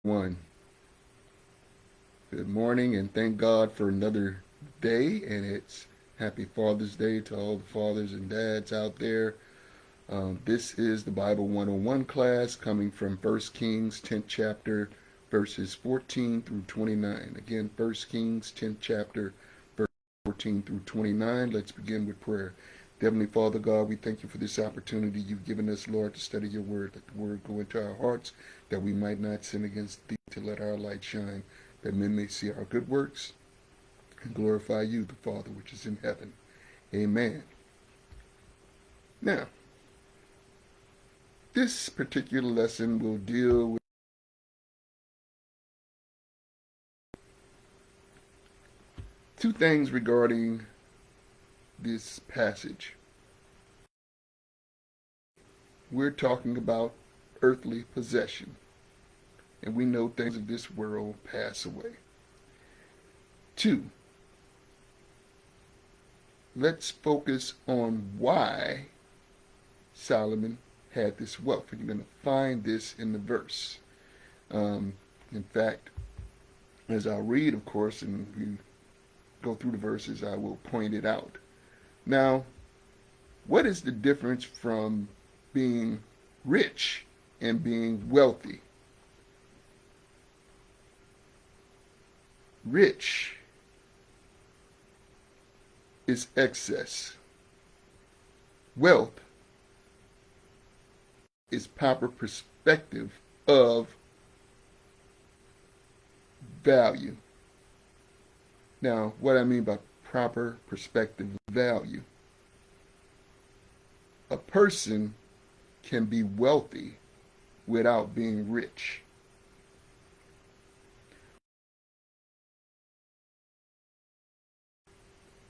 One. Good morning and thank God for another day, and it's happy Father's Day to all the fathers and dads out there. This is the Bible 101 class coming from 1 Kings 10th chapter verses 14 through 29. Again, 1 Kings 10th chapter verses 14 through 29. Let's begin with prayer. Heavenly Father God, we thank you for this opportunity you've given us, Lord, to study your word. Let the word go into our hearts that we might not sin against thee, to let our light shine, that men may see our good works and glorify you, the Father, which is in heaven. Amen. Now, this particular lesson will deal with two things regarding this passage. We're talking about earthly possession, and we know things of this world pass away. Two, let's focus on why Solomon had this wealth. And you're going to find this in the verse. In fact, as I'll read, of course, and we go through the verses, I will point it out. Now, what is the difference from being rich and being wealthy? Rich is excess. Wealth is proper perspective of value. Now, what I mean by proper perspective of value, a person can be wealthy without being rich.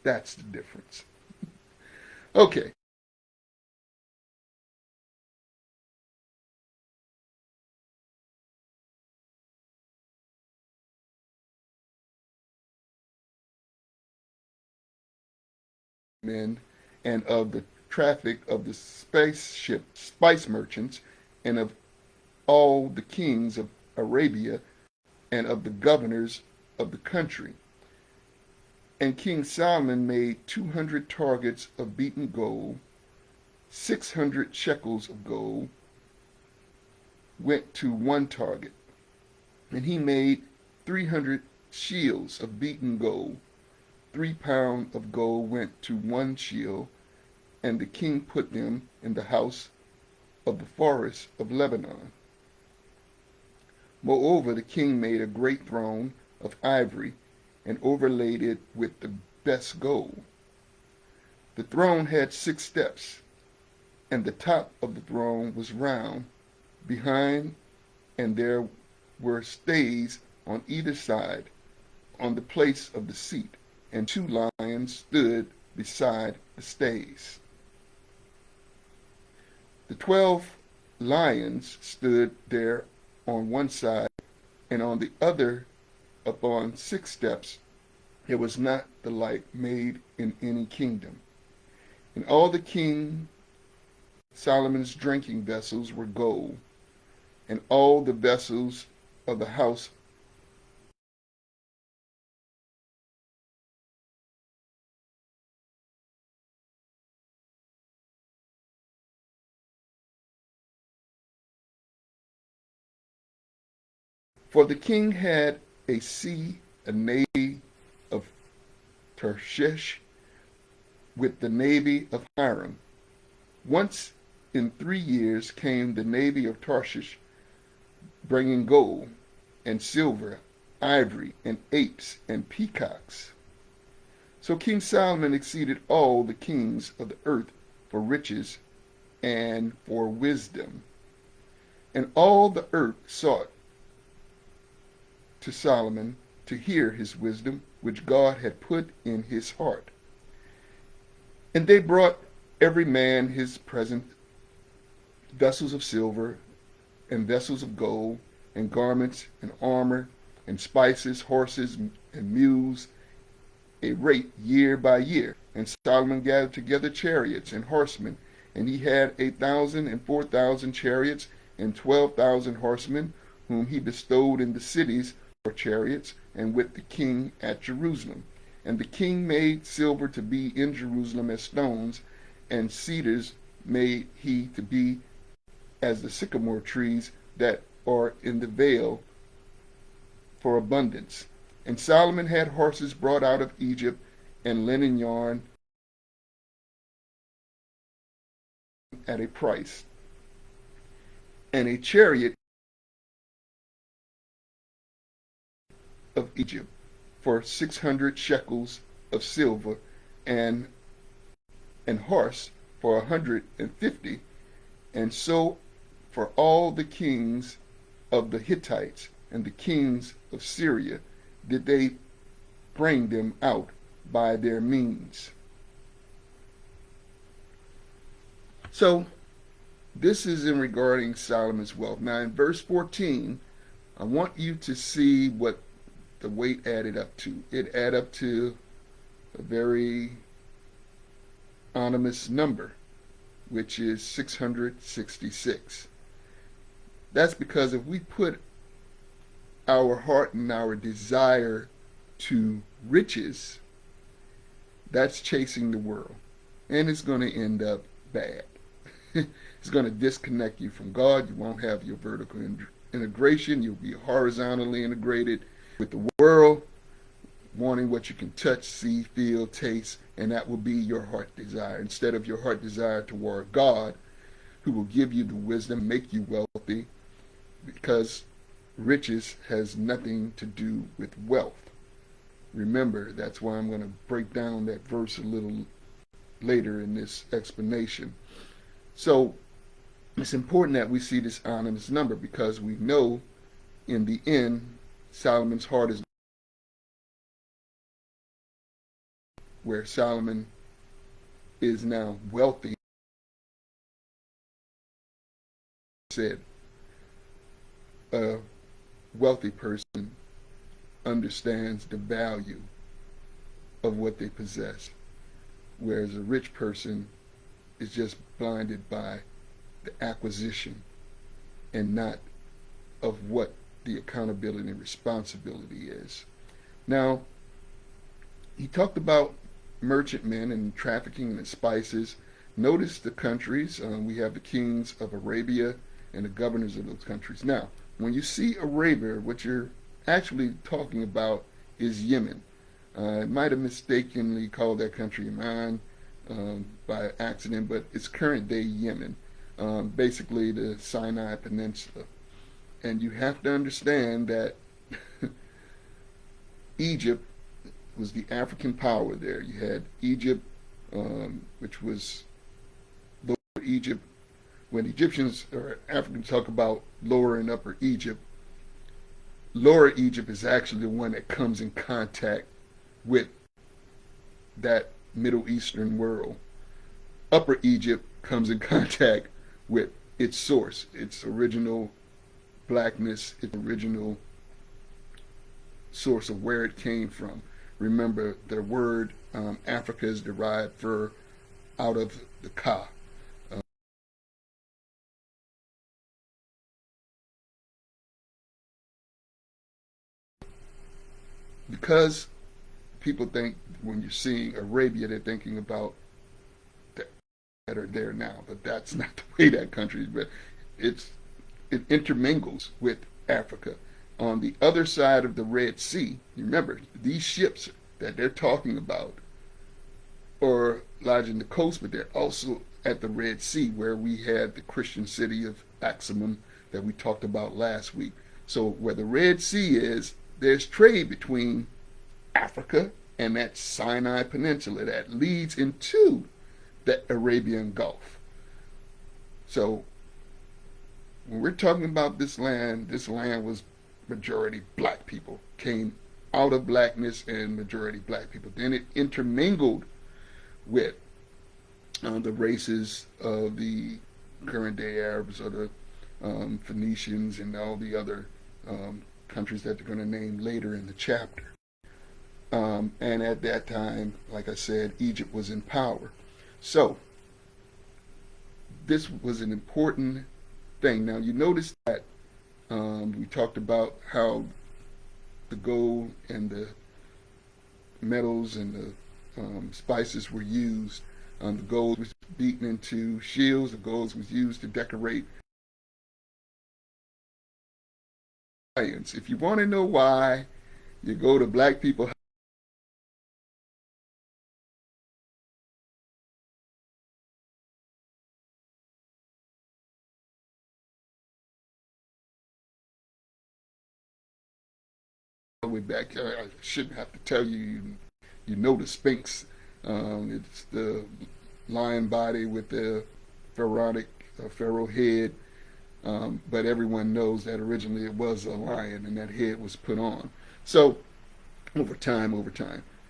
That's the difference. Okay. Men and of the traffic of the spaceship spice merchants, and of all the kings of Arabia, and of the governors of the country. And King Solomon made 200 targets of beaten gold, 600 shekels of gold went to one target. And he made 300 shields of beaten gold. 3 pounds of gold went to one shield, and the king put them in the house of the forest of Lebanon. Moreover, the king made a great throne of ivory and overlaid it with the best gold. The throne had 6 steps, and the top of the throne was round behind, and there were stays on either side on the place of the seat, and 2 lions stood beside the stays. The 12 lions stood there on one side, and on the other upon 6 steps. There was not the like made in any kingdom. And all the king Solomon's drinking vessels were gold, and all the vessels of the house for the king had a navy of Tarshish with the navy of Hiram. Once in 3 years came the navy of Tarshish, bringing gold and silver, ivory, and apes and peacocks. So King Solomon exceeded all the kings of the earth for riches and for wisdom. And all the earth sought to Solomon to hear his wisdom, which God had put in his heart. And they brought every man his present, vessels of silver, and vessels of gold, and garments, and armor, and spices, horses, and mules, a rate year by year. And Solomon gathered together chariots and horsemen, and he had 1,000 and 4,000 chariots, and 12,000 horsemen, whom he bestowed in the cities for chariots, and with the king at Jerusalem. And the king made silver to be in Jerusalem as stones, and cedars made he to be as the sycamore trees that are in the vale for abundance. And Solomon had horses brought out of Egypt, and linen yarn at a price, and a chariot of Egypt for 600 shekels of silver, and an horse for 150, and so for all the kings of the Hittites and the kings of Syria did they bring them out by their means. So this is in regarding Solomon's wealth. Now in verse 14, I want you to see what the weight added up to. It added up to a very ominous number, which is 666. That's because if we put our heart and our desire to riches, that's chasing the world. And it's going to end up bad. It's going to disconnect you from God. You won't have your vertical integration. You'll be horizontally integrated with the world, wanting what you can touch, see, feel, taste, and that will be your heart desire. Instead of your heart desire toward God, who will give you the wisdom, make you wealthy, because riches has nothing to do with wealth. Remember, that's why I'm going to break down that verse a little later in this explanation. So it's important that we see this ominous number, because we know in the end Solomon's heart is where Solomon is now wealthy. Said a wealthy person understands the value of what they possess, whereas a rich person is just blinded by the acquisition and not of what the accountability and responsibility is. Now, he talked about merchantmen and trafficking in spices. Notice the countries. We have the kings of Arabia and the governors of those countries. Now, when you see Arabia, what you're actually talking about is Yemen. I might have mistakenly called that country Iman by accident, but it's current day Yemen, basically the Sinai Peninsula. And you have to understand that Egypt was the African power there. You had Egypt, which was Lower Egypt. When Egyptians or Africans talk about Lower and Upper Egypt, Lower Egypt is actually the one that comes in contact with that Middle Eastern world. Upper Egypt comes in contact with its source, its original blackness, its original source of where it came from. Remember, the word Africa is derived out of the Ka. Because people think when you're seeing Arabia, they're thinking about that are there now, but that's not the way that country is. But it intermingles with Africa. On the other side of the Red Sea, remember, these ships that they're talking about are lodging the coast, but they're also at the Red Sea, where we had the Christian city of Aximum that we talked about last week. So where the Red Sea is, there's trade between Africa and that Sinai Peninsula that leads into the Arabian Gulf. So when we're talking about this land was majority black people, came out of blackness and majority black people. Then it intermingled with the races of the current day Arabs or the Phoenicians and all the other countries that they're going to name later in the chapter. And at that time, like I said, Egypt was in power. So this was an important thing. Now you notice that We talked about how the gold and the metals and the spices were used. The gold was beaten into shields. The gold was used to decorate lions. If you want to know why, you go to black people all the way back. I shouldn't have to tell you. You know the Sphinx. It's the lion body with the pharaonic pharaoh head. But everyone knows that originally it was a lion, and that head was put on. So over time,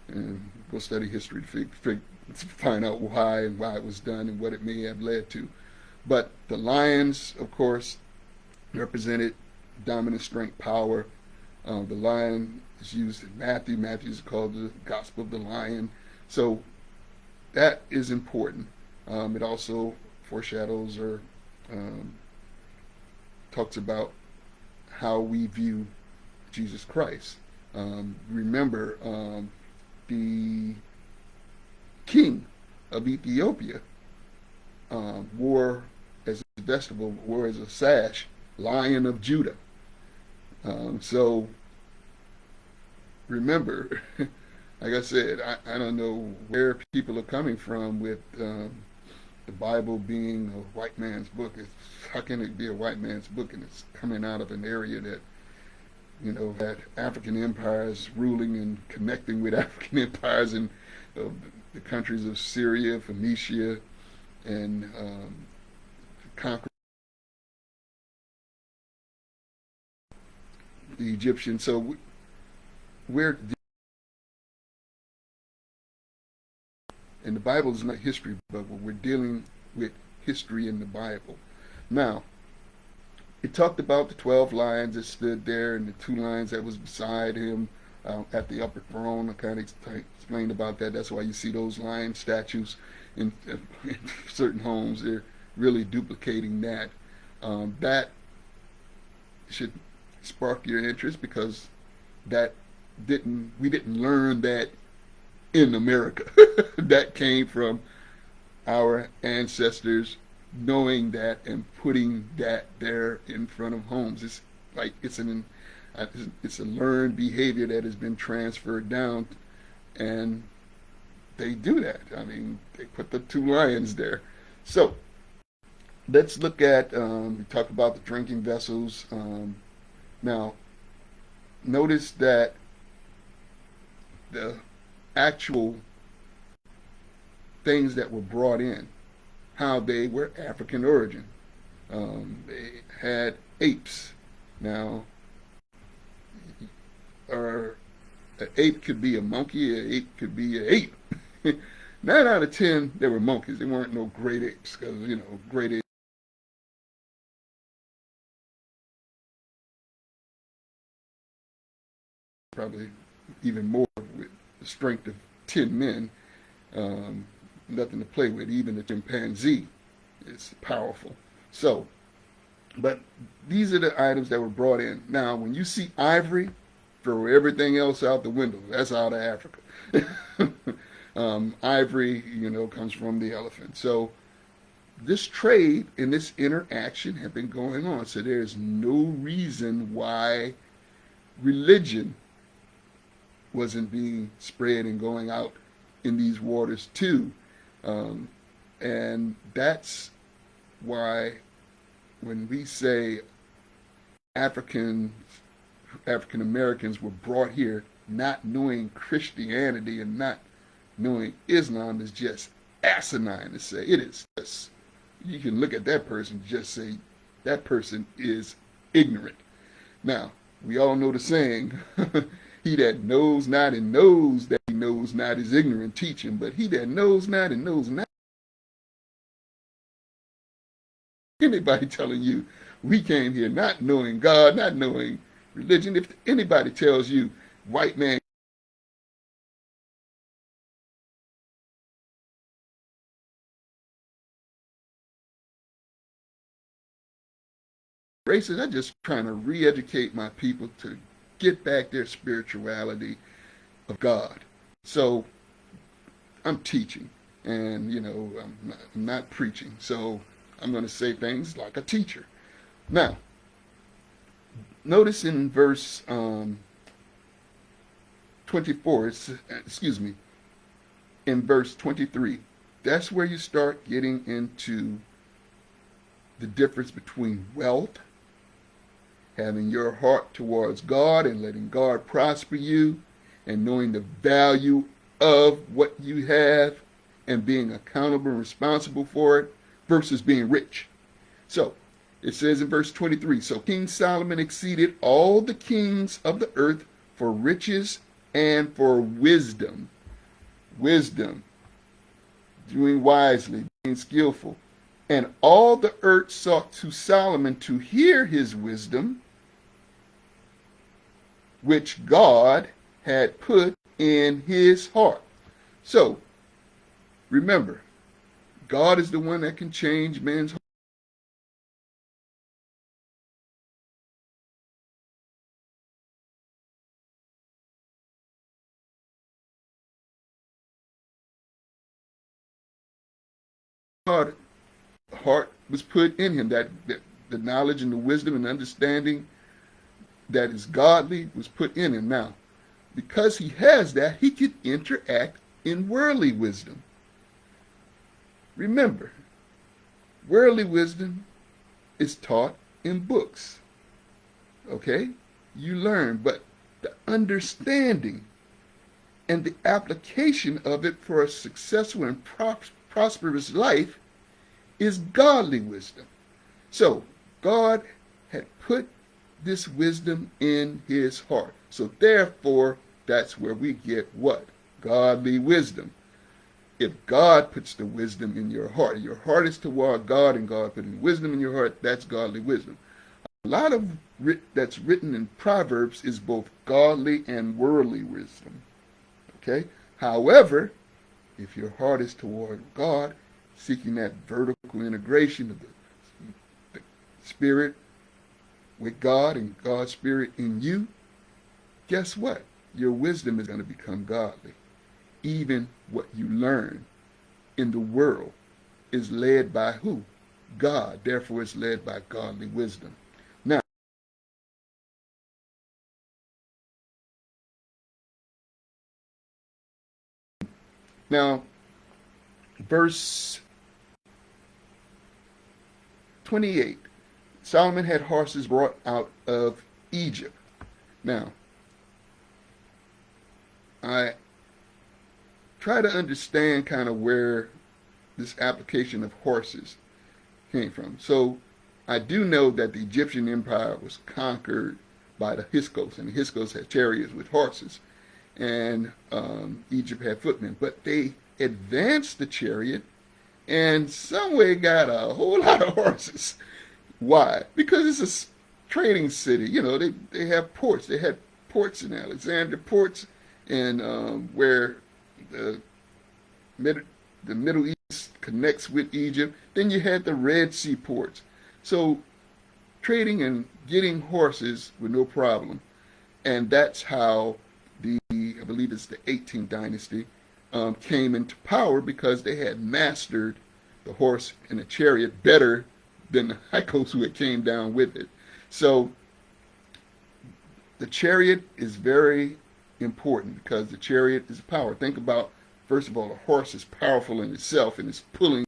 and go study history to find out why and why it was done and what it may have led to. But the lions, of course, represented dominant strength, power. The lion is used in Matthew. Matthew is called the Gospel of the Lion. So that is important. It also foreshadows or talks about how we view Jesus Christ. Remember, the king of Ethiopia wore as a vestable, wore as a sash, Lion of Judah. So remember, like I said, I don't know where people are coming from with the Bible being a white man's book. How can it be a white man's book and it's coming out of an area that, had African empires ruling and connecting with African empires in the countries of Syria, Phoenicia, and conquered the Egyptians. So we're and the Bible is not history, but we're dealing with history in the Bible. Now, it talked about the 12 lions that stood there and the 2 lions that was beside him at the upper throne. I kind of explained about that. That's why you see those lion statues in certain homes. They're really duplicating that. That should spark your interest because we didn't learn that in America. That came from our ancestors knowing that and putting that there in front of homes. It's like it's a learned behavior that has been transferred down, and they do that. I mean, they put the 2 lions there. So let's look at we talk about the drinking vessels. Now, notice that the actual things that were brought in, how they were African origin. They had apes. Now, an ape could be a monkey, an ape could be an ape. 9 out of 10, they were monkeys. They weren't no great apes because, great apes probably even more with the strength of 10 men. Nothing to play with. Even the chimpanzee is powerful. So, but these are the items that were brought in. Now, when you see ivory, throw everything else out the window. That's out of Africa. Ivory, comes from the elephant. So this trade and this interaction have been going on. So there's no reason why religion wasn't being spread and going out in these waters too. And that's why when we say African Americans were brought here not knowing Christianity and not knowing Islam is just asinine to say. It is just, you can look at that person and just say that person is ignorant. Now, we all know the saying, he that knows not and knows that he knows not is ignorant teaching, but he that knows not and knows not. Anybody telling you we came here not knowing God, not knowing religion, if anybody tells you white man races. I'm just trying to re-educate my people to get back their spirituality of God. So I'm teaching, and I'm not preaching. So I'm going to say things like a teacher. Now, notice in verse 24, excuse me, in verse 23, that's where you start getting into the difference between wealth, having your heart towards God and letting God prosper you, and knowing the value of what you have and being accountable and responsible for it, versus being rich. So it says in verse 23, so King Solomon exceeded all the kings of the earth for riches and for wisdom. Wisdom, doing wisely, being skillful. And all the earth sought to Solomon to hear his wisdom, which God had put in his heart. So, remember, God is the one that can change man's heart. Heart was put in him. That the knowledge and the wisdom and understanding that is godly was put in him. Now, because he has that, he can interact in worldly wisdom. Remember, worldly wisdom is taught in books. Okay? You learn, but the understanding and the application of it for a successful and prosperous life is godly wisdom. So, God had put this wisdom in his heart. So, therefore, that's where we get what? Godly wisdom. If God puts the wisdom in your heart is toward God, and God putting wisdom in your heart, that's godly wisdom. A lot of that's written in Proverbs is both godly and worldly wisdom. Okay? However, if your heart is toward God, seeking that vertical integration of the Spirit with God and God's Spirit in you, guess what? Your wisdom is going to become godly. Even what you learn in the world is led by who? God. Therefore, it's led by godly wisdom. Now, verse 28, Solomon had horses brought out of Egypt. Now, I try to understand kind of where this application of horses came from. So I do know that the Egyptian empire was conquered by the Hyksos, and the Hyksos had chariots with horses, and Egypt had footmen. But they advanced the chariot and some way got a whole lot of horses. Why? Because it's a trading city. They have ports. They had ports in Alexandria, ports and where the Middle East connects with Egypt. Then you had the Red Sea ports. So trading and getting horses were no problem. And that's how I believe it's the 18th dynasty, came into power, because they had mastered the horse and the chariot better than the Hyksos who had came down with it. So the chariot is very important because the chariot is power. Think about, first of all, a horse is powerful in itself and it's pulling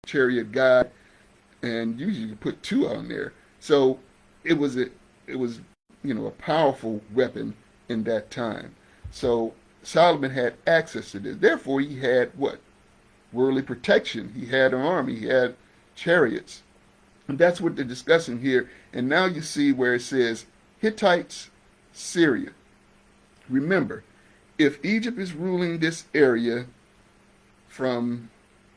chariot guide, and usually you put two on there. So it was a powerful weapon in that time. So Solomon had access to this. Therefore, he had what? Worldly protection. He had an army. He had chariots. And that's what they're discussing here. And now you see where it says Hittites, Syria. Remember, if Egypt is ruling this area from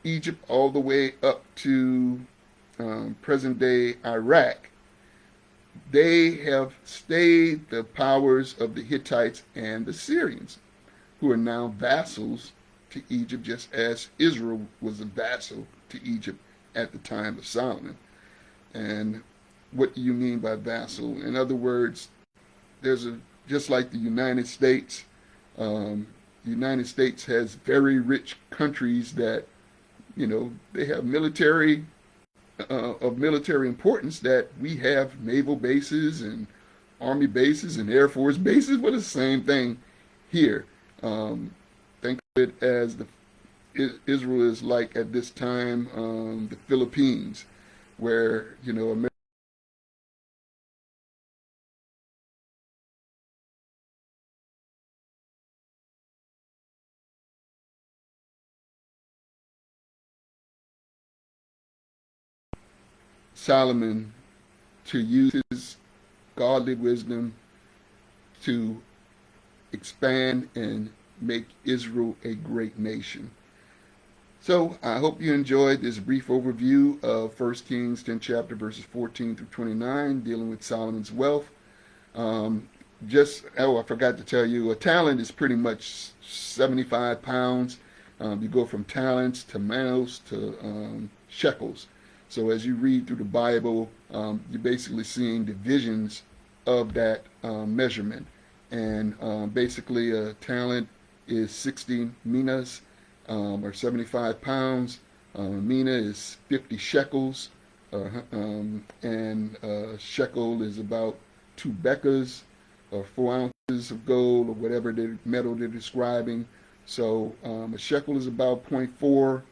Egypt all the way up to present-day Iraq, they have stayed the powers of the Hittites and the Syrians. who are now vassals to Egypt, just as Israel was a vassal to Egypt at the time of Solomon. And what do you mean by vassal? In other words, there's a just like the United States. The United States has very rich countries that they have military of military importance, that we have naval bases and army bases and air force bases. Well, it's the same thing here. Think of it as Israel is like at this time the Philippines, where America. Solomon to use his godly wisdom to expand and make Israel a great nation. So I hope you enjoyed this brief overview of 1 Kings 10 chapter verses 14 through 29, dealing with Solomon's wealth. Um, I forgot to tell you, a talent is pretty much 75 pounds. You go from talents to manos to shekels. So as you read through the Bible, you're basically seeing divisions of that measurement. And basically, a talent is 60 minas, or 75 pounds. Mina is 50 shekels, and shekel is about 2 becas, or 4 ounces of gold, or whatever metal they're describing. So a shekel is about zero point 0.4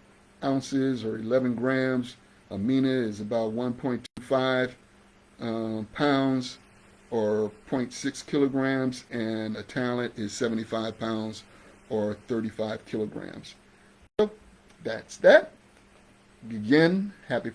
ounces, or 11 grams. A mina is about 1.25 pounds, or zero point 0.6 kilograms, and a talent is 75 pounds, or 35 kilograms. So that's that. Again, happy